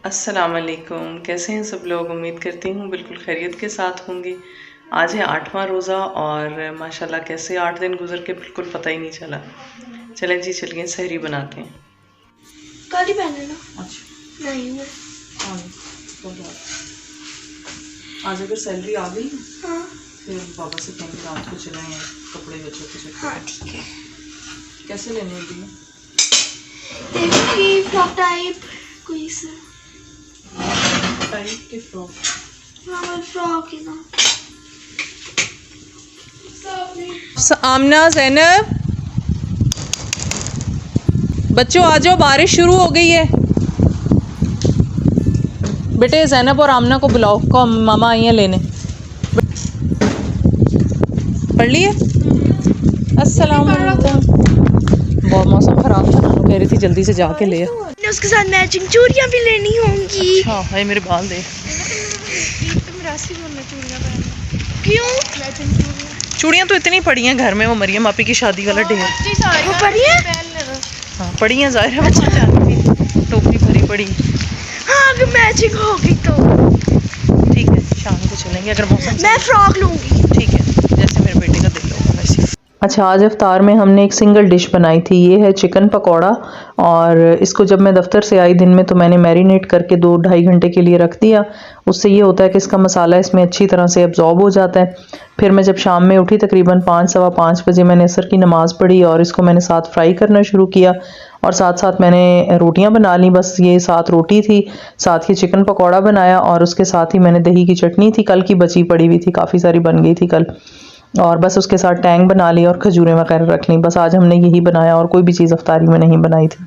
अस्सलाम वालेकुम। कैसे हैं सब लोग? उम्मीद करती हूँ बिल्कुल खैरियत के साथ होंगे। आज है 8वां रोज़ा और माशाल्लाह कैसे 8 दिन गुजर के बिल्कुल पता ही नहीं चला। चलें जी, चलिए सहरी बनाते हैं। काली पहने ना। अच्छा नहीं मैं आज अगर सैलरी आ गई हाँ फिर बाबा से कहेंगे रात को चलाएं कपड़े बच्चों के। हाँ ठीक है। कैसे लेने होगी? देखिए फ्रॉक टाइप कोई सा टाइप के फ्रॉक। नॉर्मल फ्रॉक है ना। आमना, ज़ैनब, बच्चों आ जाओ, बारिश शुरू हो गई है। बेटे ज़ैनब और आमना को बुलाओ, को मामा आई हैं लेने। पढ़ लिए? अस्सलाम वालेकुम। बहुत मौसम ख़राब था, नानू कह रही थी जल्दी से जाके ले। उसके साथ मैचिंग चूड़ियां भी लेनी होंगी। हाँ भाई मेरे बाल दे। क्यों? चूड़ियाँ तो इतनी पड़ी हैं घर में, वो मरियम आपी की शादी वाला ढेर। वो पड़ी है? हाँ पड़ी हैं, ज़ाहिर है बच्चा जानती है। टोकरी भरी पड़ी। हाँ अगर मैचिंग होगी तो ठीक है, शाम को चलेंगे अगर मौसम। मैं फ्रॉक लूंगी। ठीक है, जैसे मेरे बेटे का दिल होगा वैसे। अच्छा, आज इफ्तार में हमने एक सिंगल डिश बनाई थी। ये है चिकन पकौड़ा, और इसको जब मैं दफ्तर से आई दिन में तो मैंने मैरिनेट करके 2-2.5 घंटे के लिए रख दिया। उससे ये होता है कि इसका मसाला इसमें अच्छी तरह से एब्जॉर्ब हो जाता है। फिर मैं जब शाम में उठी तकरीबन 5-5:15 बजे मैंने असर की नमाज़ पढ़ी और इसको मैंने साथ फ्राई करना शुरू किया, और साथ साथ मैंने रोटियां बना ली। बस ये साथ रोटी थी, साथ ही चिकन पकौड़ा बनाया, और उसके साथ ही मैंने दही की चटनी थी, कल की बची पड़ी हुई थी, काफ़ी सारी बन गई थी कल, और बस उसके साथ टैंग बना ली और खजूरें वगैरह रख ली। बस आज हमने यही बनाया और कोई भी चीज़ अफ्तारी में नहीं बनाई थी।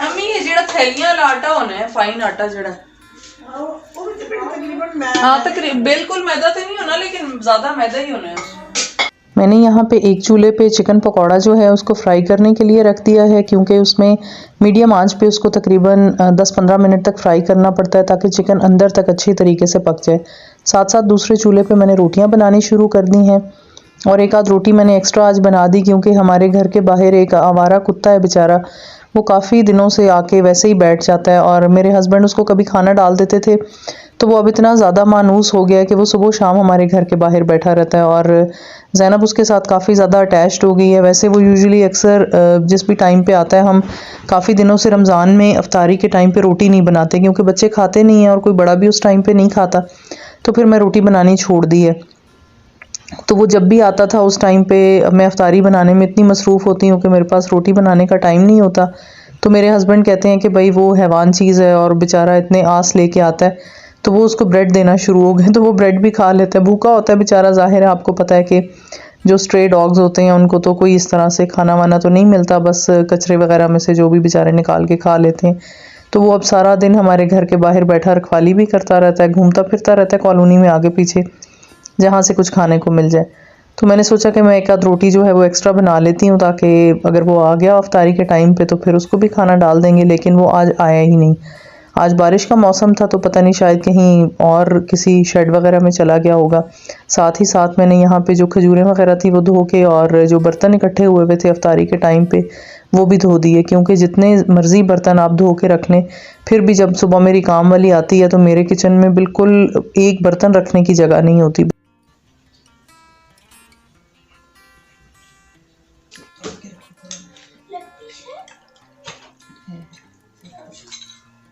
अम्मी ये जेड़ा थैलियां वाला आटा होना है, फाइन आटा जेड़ा हाँ तकरीबन बिल्कुल मैदा तो नहीं होना, लेकिन ज़्यादा मैदा ही होना है। मैंने यहाँ पे एक चूल्हे पे चिकन पकौड़ा जो है उसको फ्राई करने के लिए रख दिया है, क्योंकि उसमें मीडियम आंच पे उसको तकरीबन 10-15 मिनट तक फ्राई करना पड़ता है ताकि चिकन अंदर तक अच्छी तरीके से पक जाए। साथ साथ दूसरे चूल्हे पे मैंने रोटियां बनानी शुरू कर दी हैं, और एक आध रोटी मैंने एक्स्ट्रा आज बना दी, क्योंकि हमारे घर के बाहर एक आवारा कुत्ता है बेचारा, वो काफ़ी दिनों से आके वैसे ही बैठ जाता है, और मेरे हस्बैंड उसको कभी खाना डाल देते थे तो वो अब इतना ज़्यादा मानूस हो गया है कि वो सुबह शाम हमारे घर के बाहर बैठा रहता है, और ज़ैनब उसके साथ काफ़ी ज़्यादा अटैच्ड हो गई है। वैसे वो यूजुअली अक्सर जिस भी टाइम पे आता है, हम काफ़ी दिनों से रमज़ान में अफ्तारी के टाइम पे रोटी नहीं बनाते क्योंकि बच्चे खाते नहीं हैं और कोई बड़ा भी उस टाइम पे नहीं खाता, तो फिर मैं रोटी बनानी छोड़ दी है। तो वो जब भी आता था उस टाइम पे मैं अफ्तारी बनाने में इतनी मसरूफ़ होती हूँ कि मेरे पास रोटी बनाने का टाइम नहीं होता। तो मेरे हस्बैंड कहते हैं कि भाई वो हैवान चीज़ है और बेचारा इतने आस लेके आता है, तो वो उसको ब्रेड देना शुरू हो गए, तो वो ब्रेड भी खा लेता है। भूखा होता है बेचारा, ज़ाहिर है आपको पता है कि जो स्ट्रे डॉग्स होते हैं उनको तो कोई इस तरह से खाना वाना तो नहीं मिलता, बस कचरे वगैरह में से जो भी बेचारे निकाल के खा लेते हैं। तो वो अब सारा दिन हमारे घर के बाहर बैठा रखवाली भी करता रहता है, घूमता फिरता रहता है कॉलोनी में आगे पीछे जहाँ से कुछ खाने को मिल जाए। तो मैंने सोचा कि मैं एक आध रोटी जो है वो एक्स्ट्रा बना लेती हूँ, ताकि अगर वो आ गया अफ्तारी के टाइम पे तो फिर उसको भी खाना डाल देंगे, लेकिन वो आज आया ही नहीं। आज बारिश का मौसम था तो पता नहीं शायद कहीं और किसी शेड वगैरह में चला गया होगा। साथ ही साथ मैंने यहाँ पे जो खजूरें वगैरह थी वो धो के, और जो बर्तन इकट्ठे हुए हुए थे अफ्तारी के टाइम पे वो भी धो दिए, क्योंकि जितने मर्ज़ी बर्तन आप धो के रख लें फिर भी जब सुबह मेरी काम वाली आती है तो मेरे किचन में बिल्कुल एक बर्तन रखने की जगह नहीं होती।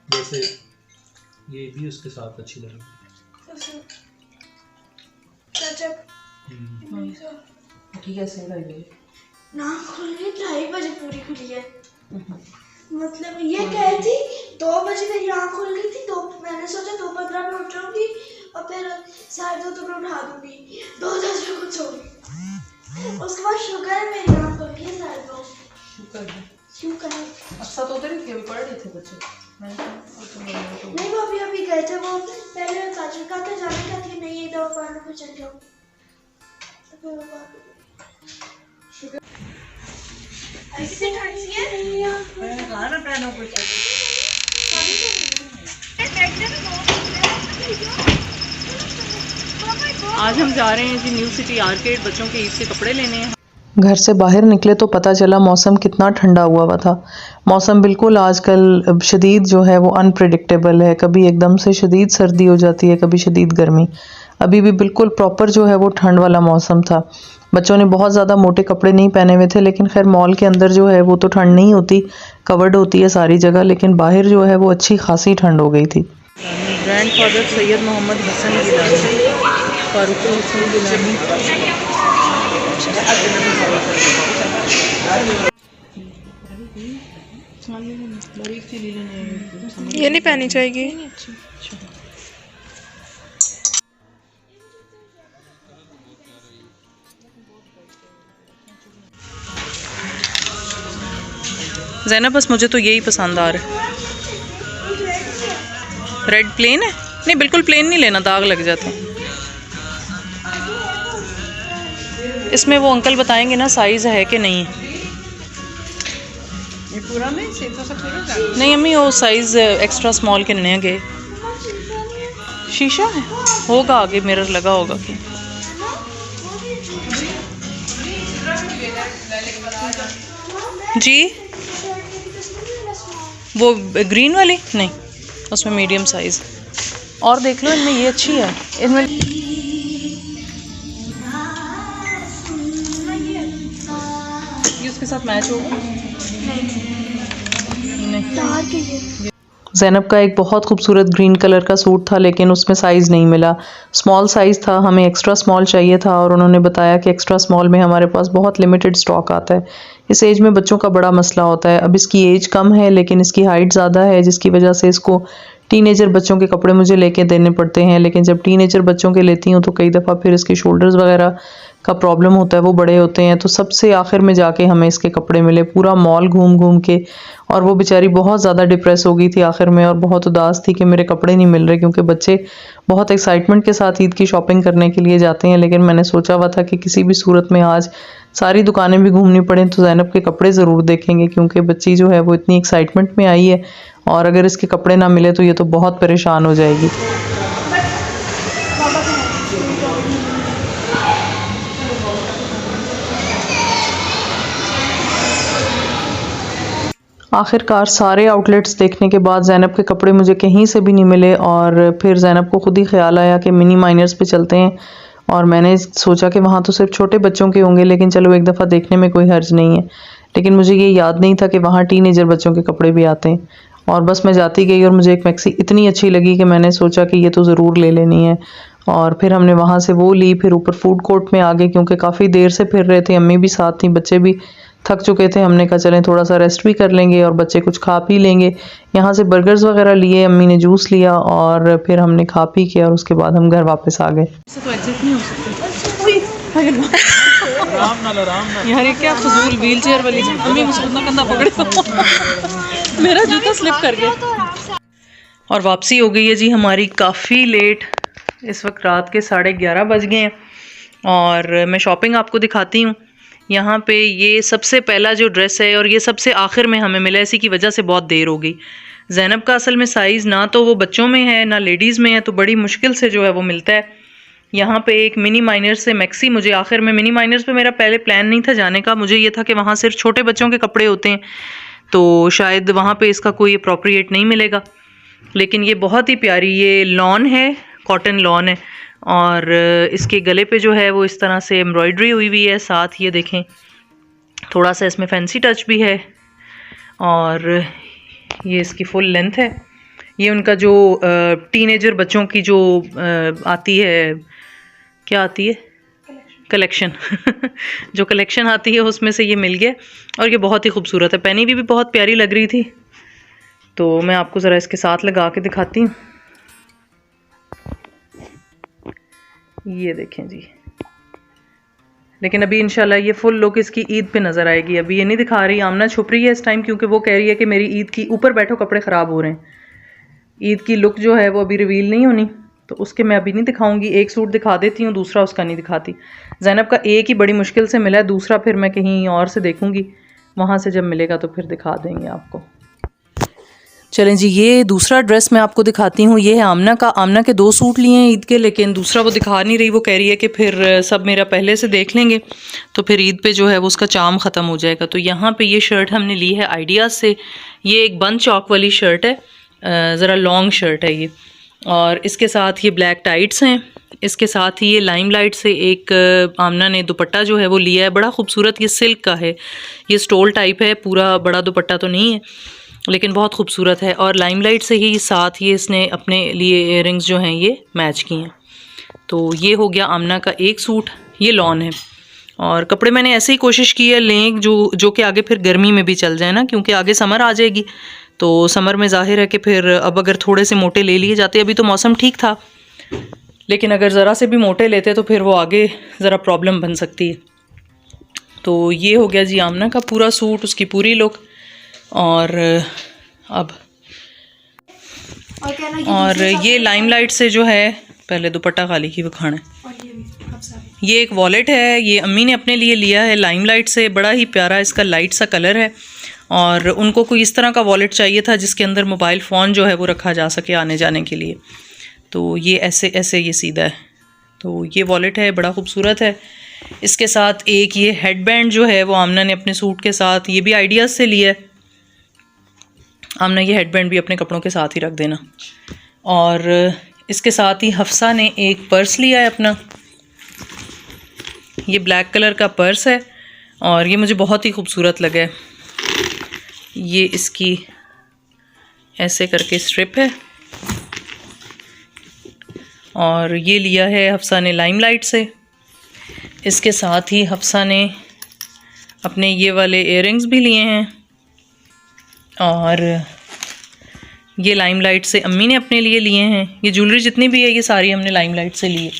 जैसे ये भी उसके साथ अच्छी लगी। ठीक है, सही लगी। ना खुल गई 2:30 बजे पूरी खुली है। मतलब ये कह थी 2 बजे मेरी आँख खुल गई थी, तो मैंने सोचा 2:15 में उठ जाऊंगी और फिर 2:30 तक मैं उठा दूंगी, 2:10 में कुछ होगी। उसके बाद शुक्र है मेरी आँख खुल गई 2:30। शुक्र है। अच्छा तो उधर ही थे, पढ़ रहे थे बच्चे? नहीं वो अभी गए थे, वो पहले काजल का था जाने का थी, नहीं एक दफा पढ़ने को चल जाओ। ऐसे खाना पहना कुछ आज हम जा रहे हैं जी न्यू सिटी आर्केड, बच्चों के ईद के कपड़े लेने हैं। घर से बाहर निकले तो पता चला मौसम कितना ठंडा हुआ था। मौसम बिल्कुल आजकल शदीद जो है वो अनप्रेडिक्टेबल है, कभी एकदम से शदीद सर्दी हो जाती है, कभी शदीद गर्मी। अभी भी बिल्कुल प्रॉपर जो है वो ठंड वाला मौसम था। बच्चों ने बहुत ज़्यादा मोटे कपड़े नहीं पहने हुए थे, लेकिन खैर मॉल के अंदर जो है वो तो ठंड नहीं होती, कवर्ड होती है सारी जगह, लेकिन बाहर जो है वो अच्छी खासी ठंड हो गई थी। ग्रैंडफादर सैयद मोहम्मद हसन गिलानी, फारूक हसन गिलानी। ये नहीं पहनी जाएगी। ज़ैनब बस मुझे तो यही पसंद आ रहा है। रेड प्लेन है? नहीं बिल्कुल प्लेन नहीं लेना, दाग लग जाते हैं। इसमें वो अंकल बताएंगे ना साइज़ है कि नहीं। ये पूरा नहीं सीधा सा पूरा नहीं अम्मी वो साइज़ एक्स्ट्रा स्मॉल के नहीं गए। शीशा है होगा, आगे मिरर लगा होगा कि जी। वो ग्रीन वाली नहीं, उसमें मीडियम साइज़। और देख लो इनमें ये अच्छी है, इनमें ये उसके साथ मैच होगा नहीं। ज़ैनब का एक बहुत खूबसूरत ग्रीन कलर का सूट था, लेकिन उसमें साइज़ नहीं मिला, स्मॉल साइज़ था, हमें एक्स्ट्रा स्मॉल चाहिए था और उन्होंने बताया कि एक्स्ट्रा स्मॉल में हमारे पास बहुत लिमिटेड स्टॉक आता है। इस एज में बच्चों का बड़ा मसला होता है। अब इसकी एज कम है लेकिन इसकी हाइट ज़्यादा है, जिसकी वजह से इसको टीनेजर बच्चों के कपड़े मुझे लेके देने पड़ते हैं, लेकिन जब टीनेजर बच्चों के लेती हूँ तो कई दफ़ा फिर इसके शोल्डर्स वगैरह का प्रॉब्लम होता है, वो बड़े होते हैं, तो सबसे आखिर में जाके हमें इसके कपड़े मिले, पूरा मॉल घूम घूम के। और वो बेचारी बहुत ज़्यादा डिप्रेस हो गई थी आखिर में और बहुत उदास थी कि मेरे कपड़े नहीं मिल रहे, क्योंकि बच्चे बहुत एक्साइटमेंट के साथ ईद की शॉपिंग करने के लिए जाते हैं। लेकिन मैंने सोचा हुआ था कि किसी भी सूरत में आज सारी दुकानें भी घूमनी पड़ें तो ज़ैनब के कपड़े ज़रूर देखेंगे, क्योंकि बच्ची जो है वो इतनी एक्साइटमेंट में आई है और अगर इसके कपड़े ना मिले तो ये तो बहुत परेशान हो जाएगी। आखिरकार सारे आउटलेट्स देखने के बाद ज़ैनब के कपड़े मुझे कहीं से भी नहीं मिले और फिर ज़ैनब को खुद ही ख्याल आया कि मिनी माइनर्स पे चलते हैं। और मैंने सोचा कि वहाँ तो सिर्फ छोटे बच्चों के होंगे, लेकिन चलो एक दफ़ा देखने में कोई हर्ज नहीं है। लेकिन मुझे ये याद नहीं था कि वहाँ टीनेजर बच्चों के कपड़े भी आते हैं। और बस मैं जाती गई और मुझे एक मैक्सी इतनी अच्छी लगी कि मैंने सोचा कि ये तो ज़रूर ले लेनी है। और फिर हमने वहाँ से वो ली, फिर ऊपर फूड कोर्ट में आ गए क्योंकि काफ़ी देर से फिर रहे थे, अम्मी भी साथ थी, बच्चे भी थक चुके थे। हमने कहा चलें थोड़ा सा रेस्ट भी कर लेंगे और बच्चे कुछ खा पी लेंगे। यहाँ से बर्गर्स वगैरह लिए, अम्मी ने जूस लिया और फिर हमने खा पी किया और उसके बाद हम घर वापस आ गए। तो एग्जिट नहीं हो सकते यार, ये क्या फजूल व्हील चेयर वाली। अम्मी मुझे इतना कंधा पकड़े मेरा जूता स्लिप कर गया। और वापसी हो गई है जी हमारी काफ़ी लेट। इस वक्त रात के 11:30 बज गए हैं और मैं शॉपिंग आपको दिखाती हूँ। यहाँ पे ये सबसे पहला जो ड्रेस है और ये सबसे आखिर में हमें मिला, इसी की वजह से बहुत देर हो गई। ज़ैनब का असल में साइज़ ना तो वो बच्चों में है ना लेडीज़ में है, तो बड़ी मुश्किल से जो है वो मिलता है। यहाँ पे एक मिनी माइनर से मैक्सी, मुझे आखिर में मिनी माइनर्स पे मेरा पहले प्लान नहीं था जाने का, मुझे ये था कि वहाँ सिर्फ छोटे बच्चों के कपड़े होते हैं तो शायद वहाँ पे इसका कोई अप्रोप्रिएट नहीं मिलेगा। लेकिन ये बहुत ही प्यारी, ये लॉन है, कॉटन लॉन है और इसके गले पे जो है वो इस तरह से एम्ब्रॉयडरी हुई हुई है। साथ ये देखें थोड़ा सा इसमें फैंसी टच भी है और ये इसकी फुल लेंथ है। ये उनका जो टीनेजर बच्चों की जो आती है, क्या आती है, कलेक्शन जो कलेक्शन आती है उसमें से ये मिल गया और ये बहुत ही खूबसूरत है। पहनी भी बहुत प्यारी लग रही थी, तो मैं आपको ज़रा इसके साथ लगा के दिखाती हूँ। ये देखें जी, लेकिन अभी इंशाल्लाह ये फुल लुक इसकी ईद पे नज़र आएगी। अभी ये नहीं दिखा रही, आमना छुप रही है इस टाइम, क्योंकि वो कह रही है कि मेरी ईद की ऊपर बैठो कपड़े ख़राब हो रहे हैं। ईद की लुक जो है वो अभी रिवील नहीं होनी, तो उसके मैं अभी नहीं दिखाऊंगी। एक सूट दिखा देती हूँ, दूसरा उसका नहीं दिखाती। ज़ैनब का एक ही बड़ी मुश्किल से मिला है, दूसरा फिर मैं कहीं और से देखूंगी, वहाँ से जब मिलेगा तो फिर दिखा देंगे आपको। चलें जी, ये दूसरा ड्रेस मैं आपको दिखाती हूँ। ये है आमना का। आमना के 2 सूट लिए हैं ईद के, लेकिन दूसरा वो दिखा नहीं रही। वो कह रही है कि फिर सब मेरा पहले से देख लेंगे तो फिर ईद पे जो है वो उसका चाम ख़त्म हो जाएगा। तो यहाँ पे ये शर्ट हमने ली है आइडियाज़ से। ये एक बंद चौक वाली शर्ट है, ज़रा लॉन्ग शर्ट है ये, और इसके साथ ये ब्लैक टाइट्स हैं। इसके साथ ही ये लाइमलाइट से एक आमना ने दुपट्टा जो है वो लिया है, बड़ा खूबसूरत। ये सिल्क का है, ये स्टोल टाइप है, पूरा बड़ा दुपट्टा तो नहीं है लेकिन बहुत खूबसूरत है। और लाइमलाइट से ही साथ ये इसने अपने लिए इयररिंग्स जो हैं ये मैच किए हैं। तो ये हो गया आमना का एक सूट। ये लॉन है और कपड़े मैंने ऐसे ही कोशिश की है लें जो कि आगे फिर गर्मी में भी चल जाए ना, क्योंकि आगे समर आ जाएगी। तो समर में जाहिर है कि फिर अब अगर थोड़े से मोटे ले लिए जाते, अभी तो मौसम ठीक था, लेकिन अगर ज़रा से भी मोटे लेते तो फिर वो आगे ज़रा प्रॉब्लम बन सकती है। तो ये हो गया जी आमना का पूरा सूट, उसकी पूरी लुक। और अब और ये लाइमलाइट से जो है, पहले दुपट्टा खाली की दिखाना है। ये एक वॉलेट है, ये अम्मी ने अपने लिए लिया है लाइमलाइट से। बड़ा ही प्यारा इसका लाइट सा कलर है और उनको कोई इस तरह का वॉलेट चाहिए था जिसके अंदर मोबाइल फ़ोन जो है वो रखा जा सके आने जाने के लिए। तो ये ऐसे ऐसे ये सीधा है। तो ये वॉलेट है, बड़ा खूबसूरत है। इसके साथ एक ये हेडबैंड जो है वो आमना ने अपने सूट के साथ, ये भी आइडियाज़ से लिया है। आमना ये हेडबैंड भी अपने कपड़ों के साथ ही रख देना। और इसके साथ ही हफ्सा ने एक पर्स लिया है अपना। ये ब्लैक कलर का पर्स है और ये मुझे बहुत ही खूबसूरत लगा है। ये इसकी ऐसे करके स्ट्रिप है और ये लिया है हफ्सा ने लाइमलाइट से। इसके साथ ही हफ्सा ने अपने ये वाले इयररिंग्स भी लिए हैं और ये लाइमलाइट से अम्मी ने अपने लिए लिए हैं। ये ज्वेलरी जितनी भी है ये सारी हमने लाइमलाइट से ली है।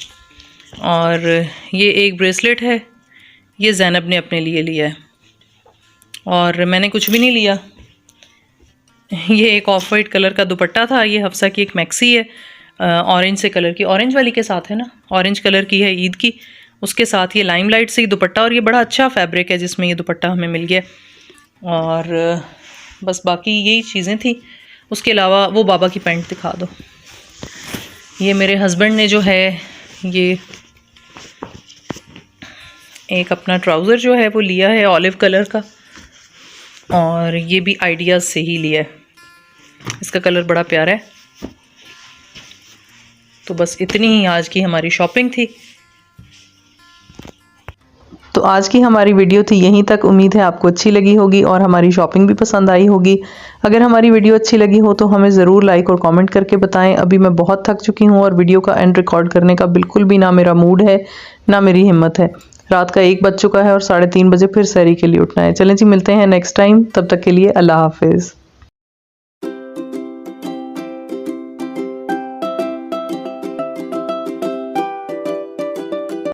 और ये एक ब्रेसलेट है, ये ज़ैनब ने अपने लिए लिया है और मैंने कुछ भी नहीं लिया। ये एक ऑफ वाइट कलर का दुपट्टा था, ये हफ्सा की एक मैक्सी है ऑरेंज से कलर की, ऑरेंज वाली के साथ है ना, ऑरेंज कलर की है ईद की। उसके साथ ये लाइमलाइट से ही दुपट्टा, और ये बड़ा अच्छा फैब्रिक है जिसमें ये दुपट्टा हमें मिल गया। और बस बाकी यही चीज़ें थी। उसके अलावा वो बाबा की पैंट दिखा दो। ये मेरे हस्बैंड ने जो है ये एक अपना ट्राउज़र जो है वो लिया है ऑलिव कलर का, और ये भी आइडियाज़ से ही लिया है। इसका कलर बड़ा प्यारा है। तो बस इतनी ही आज की हमारी शॉपिंग थी। तो आज की हमारी वीडियो थी यहीं तक। उम्मीद है आपको अच्छी लगी होगी और हमारी शॉपिंग भी पसंद आई होगी। अगर हमारी वीडियो अच्छी लगी हो तो हमें ज़रूर लाइक और कमेंट करके बताएं। अभी मैं बहुत थक चुकी हूँ और वीडियो का एंड रिकॉर्ड करने का बिल्कुल भी ना मेरा मूड है ना मेरी हिम्मत है। रात का 1 बज चुका है और 3:30 बजे फिर सहरी के लिए उठना है। चलें जी, मिलते हैं नेक्स्ट टाइम। तब तक के लिए अल्लाह हाफिज़।